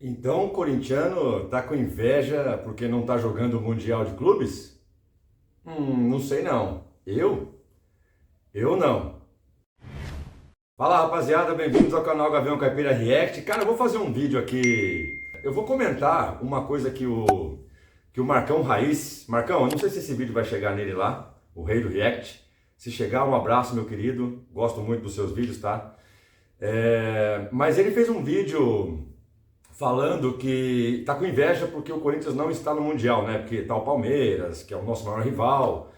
Então o corintiano tá com inveja porque não tá jogando o Mundial de Clubes? Não sei não. Eu? Eu não. Fala rapaziada, bem-vindos ao canal Gavião Caipira React. Cara, eu vou fazer um vídeo aqui. Eu vou comentar uma coisa que o Marcão Raiz. Marcão, eu não sei se esse vídeo vai chegar nele lá, o rei do React. Se chegar, um abraço, meu querido. Gosto muito dos seus vídeos, tá? Mas ele fez um vídeo falando que tá com inveja porque o Corinthians não está no Mundial, né? Porque tá o Palmeiras, que é o nosso maior rival,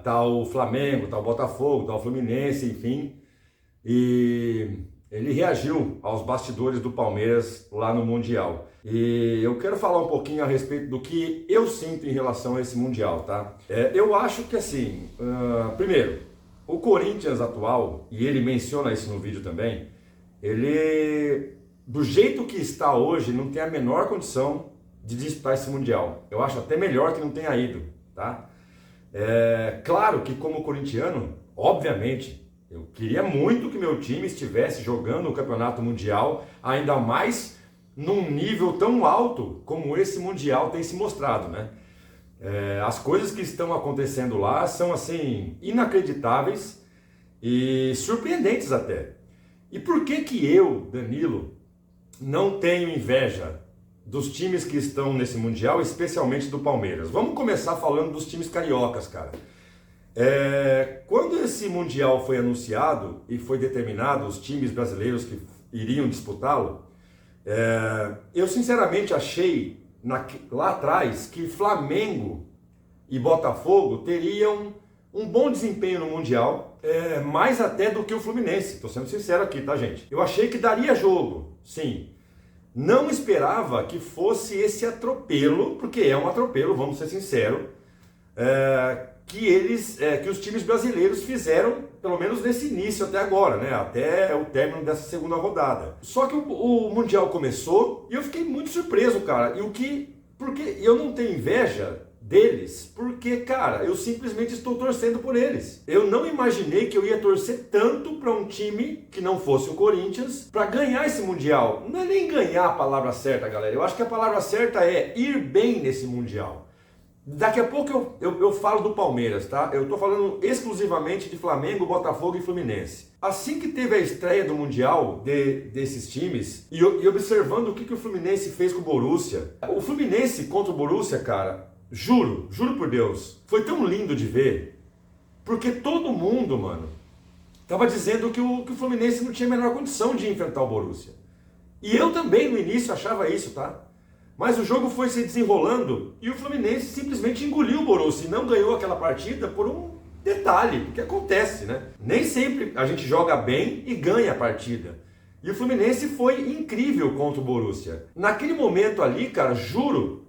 tá o Flamengo, tá o Botafogo, tá o Fluminense, enfim. E ele reagiu aos bastidores do Palmeiras lá no Mundial. E eu quero falar um pouquinho a respeito do que eu sinto em relação a esse Mundial, tá? Eu acho que assim, primeiro, o Corinthians atual, e ele menciona isso no vídeo também, ele, do jeito que está hoje, não tem a menor condição de disputar esse Mundial. Eu acho até melhor que não tenha ido, tá? Claro que como corintiano, obviamente, eu queria muito que meu time estivesse jogando o Campeonato Mundial, ainda mais num nível tão alto como esse Mundial tem se mostrado, né? As coisas que estão acontecendo lá são assim inacreditáveis e surpreendentes até. E por que que eu, Danilo, não tenho inveja dos times que estão nesse Mundial, especialmente do Palmeiras? Vamos começar falando dos times cariocas, cara. Quando esse Mundial foi anunciado e foi determinado os times brasileiros que iriam disputá-lo, eu sinceramente achei lá atrás que Flamengo e Botafogo teriam um bom desempenho no Mundial, mais até do que o Fluminense. Estou sendo sincero aqui, tá, gente? Eu achei que daria jogo, sim. Não esperava que fosse esse atropelo, porque é um atropelo, vamos ser sinceros, que os times brasileiros fizeram, pelo menos nesse início até agora, né? Até o término dessa segunda rodada. Só que o Mundial começou e eu fiquei muito surpreso, cara. Porque eu não tenho inveja deles, porque, cara, eu simplesmente estou torcendo por eles. Eu não imaginei que eu ia torcer tanto para um time que não fosse o Corinthians para ganhar esse Mundial. Não é nem ganhar a palavra certa, galera. Eu acho que a palavra certa é ir bem nesse Mundial. Daqui a pouco eu falo do Palmeiras, tá? Eu tô falando exclusivamente de Flamengo, Botafogo e Fluminense. Assim que teve a estreia do Mundial desses times, e observando o que o Fluminense fez com o Borussia. O Fluminense contra o Borussia, cara, juro por Deus, foi tão lindo de ver, porque todo mundo, mano, tava dizendo que o Fluminense não tinha a menor condição de enfrentar o Borussia. E eu também no início achava isso, tá? Mas o jogo foi se desenrolando e o Fluminense simplesmente engoliu o Borussia e não ganhou aquela partida por um detalhe, porque acontece, né? Nem sempre a gente joga bem e ganha a partida. E o Fluminense foi incrível contra o Borussia. Naquele momento ali, cara, juro,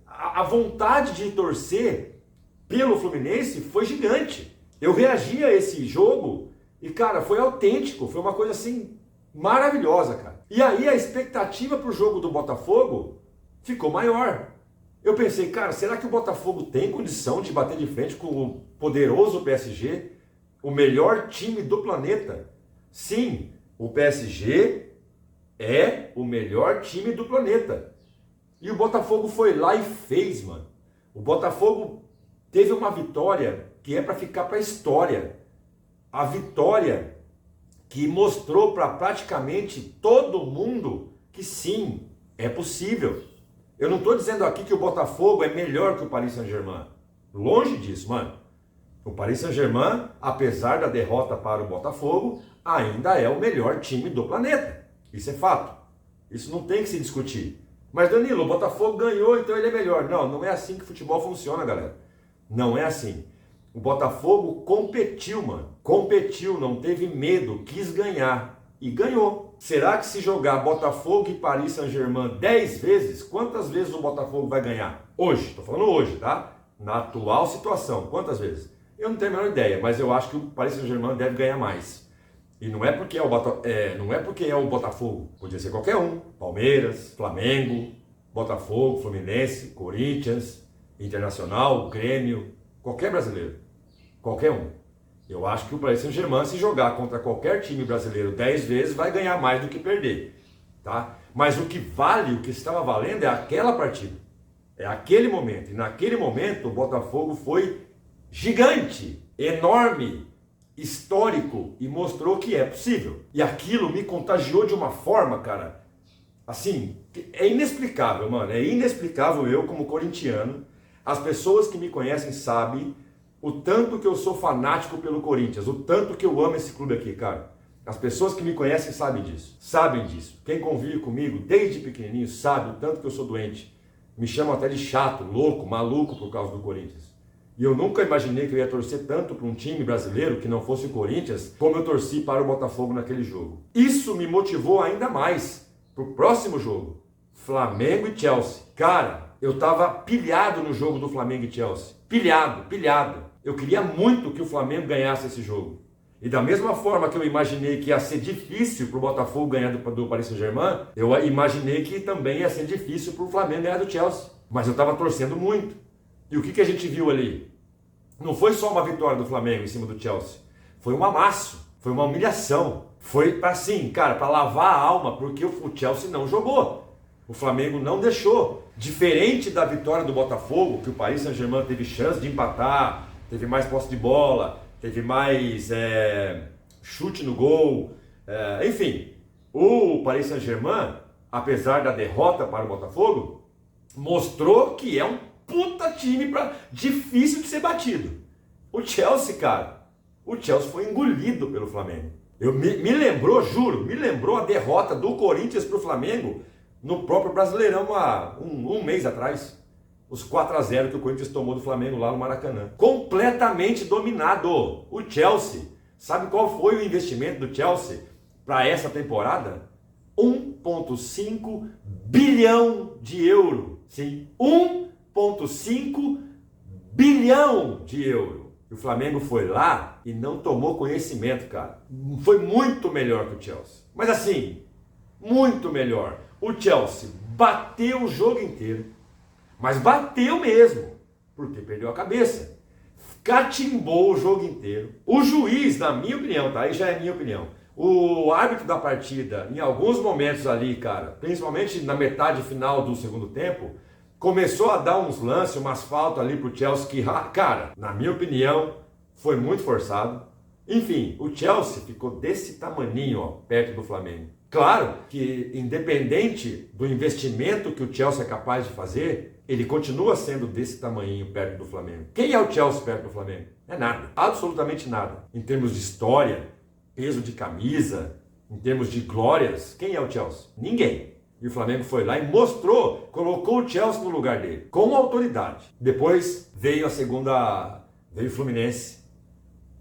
a vontade de torcer pelo Fluminense foi gigante. Eu reagi a esse jogo e, cara, foi autêntico, foi uma coisa assim maravilhosa, cara. E aí a expectativa pro jogo do Botafogo ficou maior. Eu pensei, cara, será que o Botafogo tem condição de bater de frente com o poderoso PSG, o melhor time do planeta? Sim, o PSG é o melhor time do planeta. E o Botafogo foi lá e fez, mano. O Botafogo teve uma vitória que é para ficar para a história. A vitória que mostrou para praticamente todo mundo que sim, é possível. Eu não estou dizendo aqui que o Botafogo é melhor que o Paris Saint-Germain. Longe disso, mano. O Paris Saint-Germain, apesar da derrota para o Botafogo, ainda é o melhor time do planeta. Isso é fato. Isso não tem que se discutir. Mas Danilo, o Botafogo ganhou, então ele é melhor. Não, não é assim que futebol funciona, galera. Não é assim. O Botafogo competiu, mano. Competiu, não teve medo, quis ganhar. E ganhou. Será que se jogar Botafogo e Paris Saint-Germain 10 vezes, quantas vezes o Botafogo vai ganhar? Hoje, tô falando hoje, tá? Na atual situação, quantas vezes? Eu não tenho a menor ideia, mas eu acho que o Paris Saint-Germain deve ganhar mais. E não é porque é o Botafogo, podia ser qualquer um. Palmeiras, Flamengo, Botafogo, Fluminense, Corinthians, Internacional, Grêmio, qualquer brasileiro, qualquer um. Eu acho que o Paris Saint-Germain, se jogar contra qualquer time brasileiro 10 vezes, vai ganhar mais do que perder, tá? Mas o que vale, o que estava valendo é aquela partida. É aquele momento. E naquele momento o Botafogo foi gigante, enorme, histórico e mostrou que é possível. E aquilo me contagiou de uma forma, cara, assim, é inexplicável, mano. É inexplicável eu como corintiano. As pessoas que me conhecem sabem o tanto que eu sou fanático pelo Corinthians, o tanto que eu amo esse clube aqui, cara. As pessoas que me conhecem sabem disso. Quem convive comigo desde pequenininho sabe o tanto que eu sou doente. Me chamam até de chato, louco, maluco por causa do Corinthians. E eu nunca imaginei que eu ia torcer tanto para um time brasileiro que não fosse o Corinthians, como eu torci para o Botafogo naquele jogo. Isso me motivou ainda mais para o próximo jogo, Flamengo e Chelsea. Cara, eu estava pilhado no jogo do Flamengo e Chelsea. Pilhado. Eu queria muito que o Flamengo ganhasse esse jogo. E da mesma forma que eu imaginei que ia ser difícil para o Botafogo ganhar do Paris Saint-Germain, eu imaginei que também ia ser difícil para o Flamengo ganhar do Chelsea. Mas eu estava torcendo muito. E o que a gente viu ali? Não foi só uma vitória do Flamengo em cima do Chelsea. Foi um amasso, foi uma humilhação. Foi assim, cara, para lavar a alma, porque o Chelsea não jogou. O Flamengo não deixou. Diferente da vitória do Botafogo, que o Paris Saint-Germain teve chance de empatar, teve mais posse de bola, teve mais chute no gol, enfim. O Paris Saint-Germain, apesar da derrota para o Botafogo, mostrou que é um puta time difícil de ser batido. O Chelsea, cara, o Chelsea foi engolido pelo Flamengo. Me lembrou a derrota do Corinthians para o Flamengo no próprio Brasileirão há um mês atrás. Os 4-0 que o Corinthians tomou do Flamengo lá no Maracanã. Completamente dominado. O Chelsea, sabe qual foi o investimento do Chelsea para essa temporada? 1,5 bilhão de euros. Sim, 1,5 bilhão de euros. O Flamengo foi lá e não tomou conhecimento, cara. Foi muito melhor que o Chelsea. Mas assim, muito melhor. O Chelsea bateu o jogo inteiro. Mas bateu mesmo, porque perdeu a cabeça. Catimbou o jogo inteiro. O juiz, na minha opinião, tá? Aí já é minha opinião. O árbitro da partida, em alguns momentos ali, cara, principalmente na metade final do segundo tempo, começou a dar uns lances, umas faltas ali pro Chelsea que, cara, na minha opinião, foi muito forçado. Enfim, o Chelsea ficou desse tamaninho, ó, perto do Flamengo. Claro que, independente do investimento que o Chelsea é capaz de fazer, ele continua sendo desse tamanho perto do Flamengo. Quem é o Chelsea perto do Flamengo? É nada, absolutamente nada. Em termos de história, peso de camisa, em termos de glórias, quem é o Chelsea? Ninguém. E o Flamengo foi lá e mostrou, colocou o Chelsea no lugar dele, com autoridade. Depois veio o Fluminense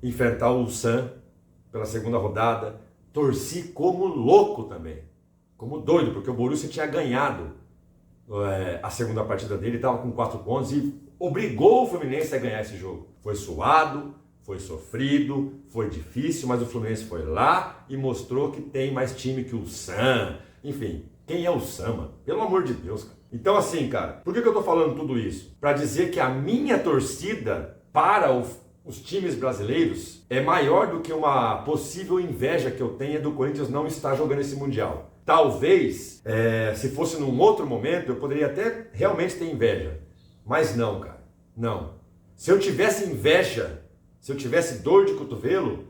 enfrentar o Ulsan pela segunda rodada. Torci como louco também, como doido, porque o Borussia tinha ganhado a segunda partida dele, estava com 4 pontos e obrigou o Fluminense a ganhar esse jogo. Foi suado, foi sofrido, foi difícil, mas o Fluminense foi lá e mostrou que tem mais time que o Ulsan. Enfim, quem é o Ulsan, mano? Pelo amor de Deus, cara. Então assim, cara, por que eu tô falando tudo isso? Para dizer que a minha torcida para os times brasileiros é maior do que uma possível inveja que eu tenha do Corinthians não estar jogando esse Mundial. Talvez, se fosse num outro momento, eu poderia até realmente ter inveja. Mas não, cara, não. Se eu tivesse inveja, se eu tivesse dor de cotovelo,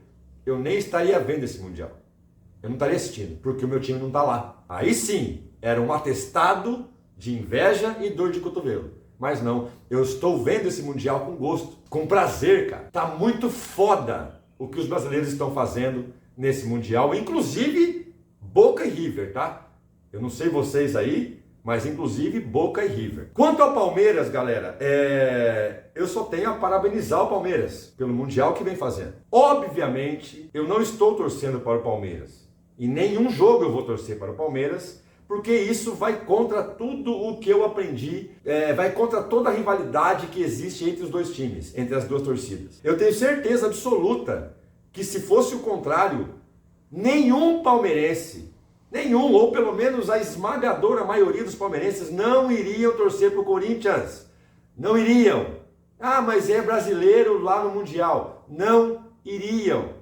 eu nem estaria vendo esse Mundial. Eu não estaria assistindo, porque o meu time não está lá. Aí sim, era um atestado de inveja e dor de cotovelo. Mas não, eu estou vendo esse Mundial com gosto, com prazer, cara. Tá muito foda o que os brasileiros estão fazendo nesse Mundial, inclusive Boca e River, tá? Eu não sei vocês aí, mas inclusive Boca e River. Quanto ao Palmeiras, galera, eu só tenho a parabenizar o Palmeiras pelo Mundial que vem fazendo. Obviamente, eu não estou torcendo para o Palmeiras. Em nenhum jogo eu vou torcer para o Palmeiras, porque isso vai contra tudo o que eu aprendi, vai contra toda a rivalidade que existe entre os dois times, entre as duas torcidas. Eu tenho certeza absoluta que se fosse o contrário, nenhum palmeirense, ou pelo menos a esmagadora maioria dos palmeirenses, não iriam torcer para o Corinthians. Não iriam. Ah, mas é brasileiro lá no Mundial. Não iriam.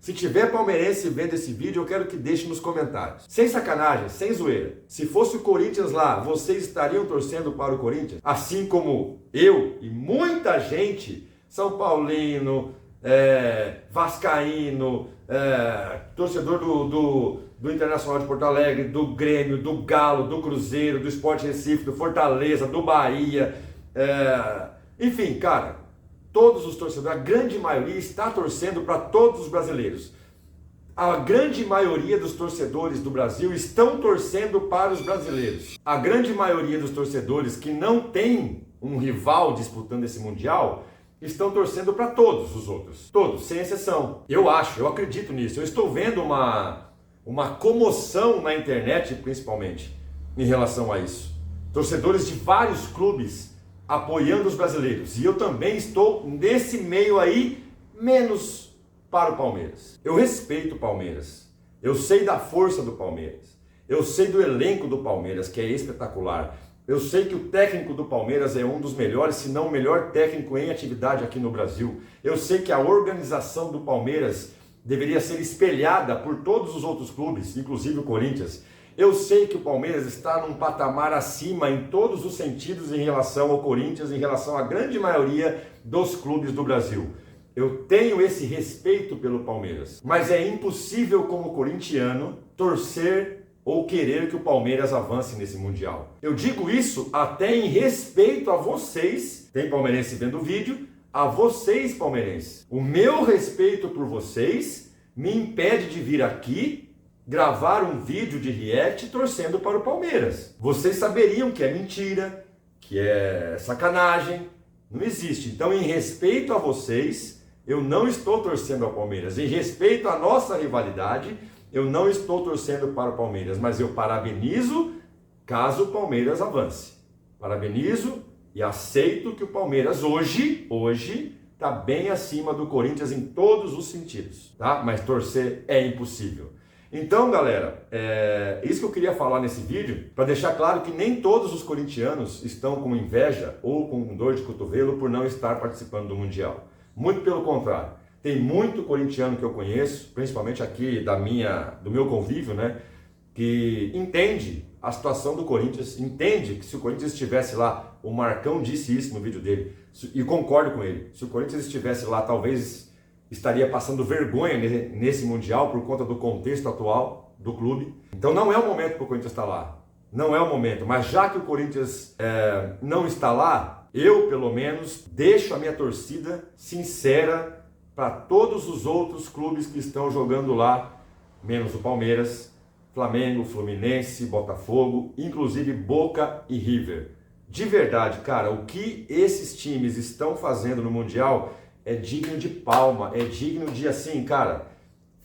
Se tiver palmeirense vendo esse vídeo, eu quero que deixe nos comentários. Sem sacanagem, sem zoeira. Se fosse o Corinthians lá, vocês estariam torcendo para o Corinthians? Assim como eu e muita gente, São Paulino, vascaíno, torcedor do Internacional de Porto Alegre, do Grêmio, do Galo, do Cruzeiro, do Sport Recife, do Fortaleza, do Bahia, enfim, cara, todos os torcedores, a grande maioria está torcendo para todos os brasileiros. A grande maioria dos torcedores do Brasil estão torcendo para os brasileiros. A grande maioria dos torcedores que não tem um rival disputando esse Mundial estão torcendo para todos os outros. Todos, sem exceção. Eu acredito nisso. Eu estou vendo uma comoção na internet, principalmente, em relação a isso. Torcedores de vários clubes apoiando os brasileiros. E eu também estou nesse meio aí, menos para o Palmeiras. Eu respeito o Palmeiras. Eu sei da força do Palmeiras. Eu sei do elenco do Palmeiras, que é espetacular. Eu sei que o técnico do Palmeiras é um dos melhores, se não o melhor técnico em atividade aqui no Brasil. Eu sei que a organização do Palmeiras deveria ser espelhada por todos os outros clubes, inclusive o Corinthians. Eu sei que o Palmeiras está num patamar acima em todos os sentidos em relação ao Corinthians, em relação à grande maioria dos clubes do Brasil. Eu tenho esse respeito pelo Palmeiras, mas é impossível como corintiano torcer ou querer que o Palmeiras avance nesse Mundial. Eu digo isso até em respeito a vocês, tem palmeirense vendo o vídeo, a vocês palmeirenses. O meu respeito por vocês me impede de vir aqui gravar um vídeo de react torcendo para o Palmeiras. Vocês saberiam que é mentira, que é sacanagem, não existe. Então, em respeito a vocês, eu não estou torcendo ao Palmeiras. Em respeito à nossa rivalidade, eu não estou torcendo para o Palmeiras, mas eu parabenizo caso o Palmeiras avance. Parabenizo e aceito que o Palmeiras hoje está bem acima do Corinthians em todos os sentidos, tá? Mas torcer é impossível. Então, galera, isso que eu queria falar nesse vídeo, para deixar claro que nem todos os corintianos estão com inveja ou com dor de cotovelo por não estar participando do Mundial. Muito pelo contrário. Tem muito corintiano que eu conheço, principalmente aqui do meu convívio, né, que entende a situação do Corinthians, entende que se o Corinthians estivesse lá, o Marcão disse isso no vídeo dele, e concordo com ele, se o Corinthians estivesse lá, talvez estaria passando vergonha nesse Mundial por conta do contexto atual do clube. Então não é o momento para o Corinthians estar lá. Não é o momento. Mas já que o Corinthians não está lá, eu, pelo menos, deixo a minha torcida sincera para todos os outros clubes que estão jogando lá, menos o Palmeiras, Flamengo, Fluminense, Botafogo, inclusive Boca e River. De verdade, cara, o que esses times estão fazendo no Mundial é digno de palma, é digno de, assim, cara,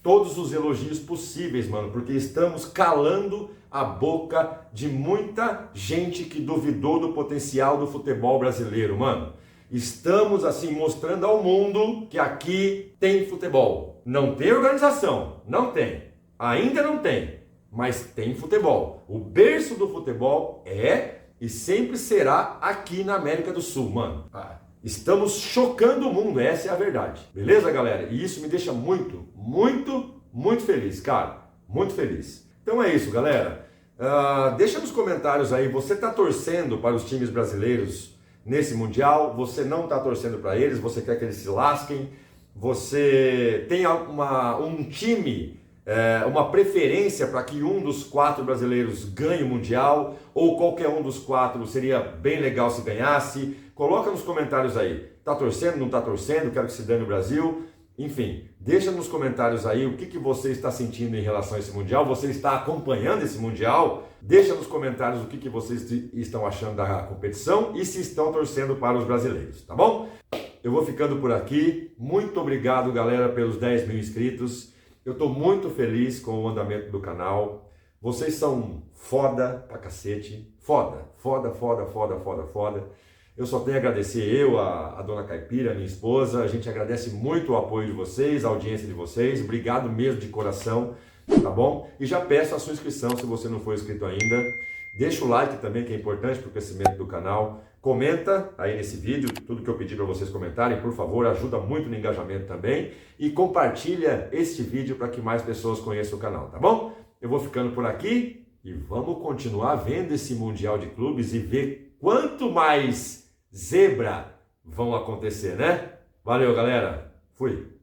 todos os elogios possíveis, mano, porque estamos calando a boca de muita gente que duvidou do potencial do futebol brasileiro, mano. Estamos, assim, mostrando ao mundo que aqui tem futebol. Não tem organização, não tem, ainda não tem, mas tem futebol. O berço do futebol é e sempre será aqui na América do Sul, mano. Estamos chocando o mundo, essa é a verdade. Beleza, galera? E isso me deixa muito, muito, muito feliz, cara. Muito feliz. Então é isso, galera. Deixa nos comentários aí, você está torcendo para os times brasileiros nesse Mundial? Você não está torcendo para eles? Você quer que eles se lasquem? Você tem um time, uma preferência para que um dos 4 brasileiros ganhe o Mundial? Ou qualquer um dos 4 seria bem legal se ganhasse? Coloca nos comentários aí, tá torcendo, não tá torcendo, quero que se dane o Brasil, enfim, deixa nos comentários aí o que você está sentindo em relação a esse Mundial, você está acompanhando esse Mundial, deixa nos comentários o que vocês estão achando da competição e se estão torcendo para os brasileiros, tá bom? Eu vou ficando por aqui, muito obrigado, galera, pelos 10 mil inscritos, eu tô muito feliz com o andamento do canal, vocês são foda pra cacete, foda. Eu só tenho a agradecer a dona Caipira, minha esposa, a gente agradece muito o apoio de vocês, a audiência de vocês, obrigado mesmo de coração, tá bom? E já peço a sua inscrição se você não for inscrito ainda, Deixa o like também, que é importante para o crescimento do canal. Comenta aí nesse vídeo, tudo que eu pedi para vocês comentarem, por favor, ajuda muito no engajamento também. E compartilha este vídeo para que mais pessoas conheçam o canal, tá bom? Eu vou ficando por aqui e vamos continuar vendo esse Mundial de Clubes e ver quanto mais zebra vão acontecer, né? Valeu, galera. Fui.